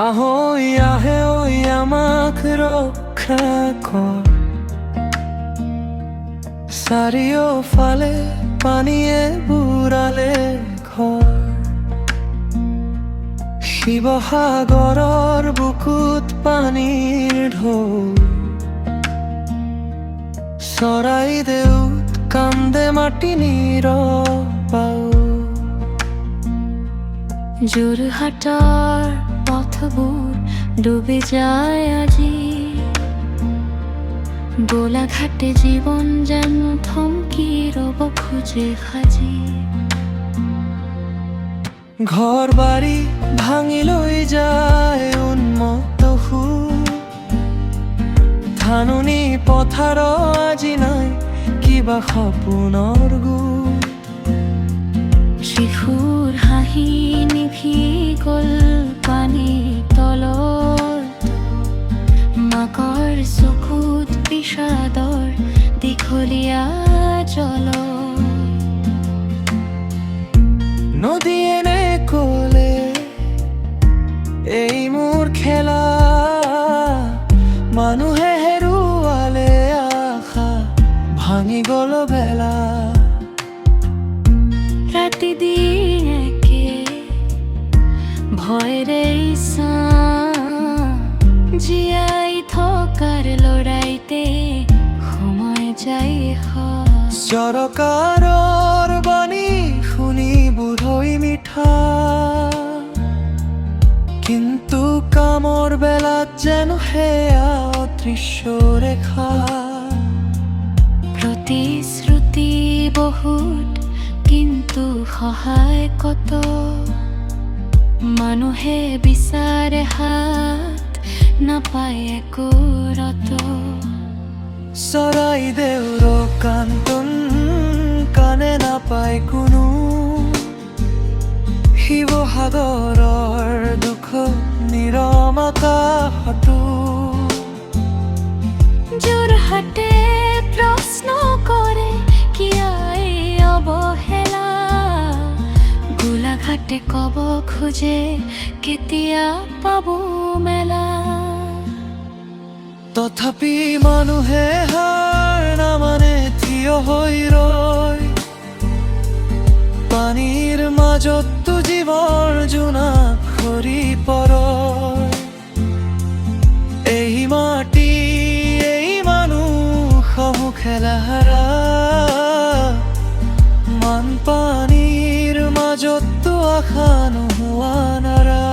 আহোই আহে ওই আমাকে রক্ষা কর, সারিও ফালে পানিয়ে বুড়ালে ঘর। শিৱসাগৰৰ বুকুত পানীৰ ঢৌ, চৰাইদেউত কান্দে মাটি নীৰৱ। যোৰহাটৰ পথবোৰ ডুবি যায় আজি, গোলাঘাটে জীৱন যেন থমকি ৰব খোজে সাজি। ঘৰ বাৰী ভাঙি লৈ যায় উন্মত্ত সুৰ, ধাননি পথাৰ আজি নাই কিবা সপোনৰ গোট। শিশুৰ হাঁহি নিভি গল পানীৰ তলত, মাকৰ চকুত বিষাদৰ দীঘলীয়া জল। নদীয়ে নে ক'লে এই মোৰ খেলা, মানুহে হেৰুৱালে আশা ভাঙি গল বেলা। ৰাতি দিয়েকে ভয়ৰে ইচ্ছা, জীয়াই থকাৰ লৰাইতে সময় যায়। চৰকাৰৰ বাণী শুনি বোধই মিঠা, কিন্তু কামৰ বেলাত যেন সেয়া অদৃশ্য ৰেখা। প্ৰতিশ্ৰুতি বহুত কিন্তু সহায় কত, মানুহে বিচাৰে হাত নাপায় একো ৰত। চৰাইদেউৰ কান্দোন কাণে নাপায় কোনো, শিৱসাগৰৰ দুখ নীৰৱ আকাশতো। যোৰহাটে প্ৰশ্ন কৰে কিয় এই অৱহেলা, গোলাঘাটে কব খোজে কেতিয়া পাব মেলা। তথাপি মানুহে হাৰ নামানে, থিয় হৈ ৰয় পানীৰ মাজতো জীৱৰ জোনাক সৰি পৰয়। এই মাটি এই মানুহ সমূহে লাহাৰা, মান পানীৰ মাজতো আশা নোহোৱা নাৰা।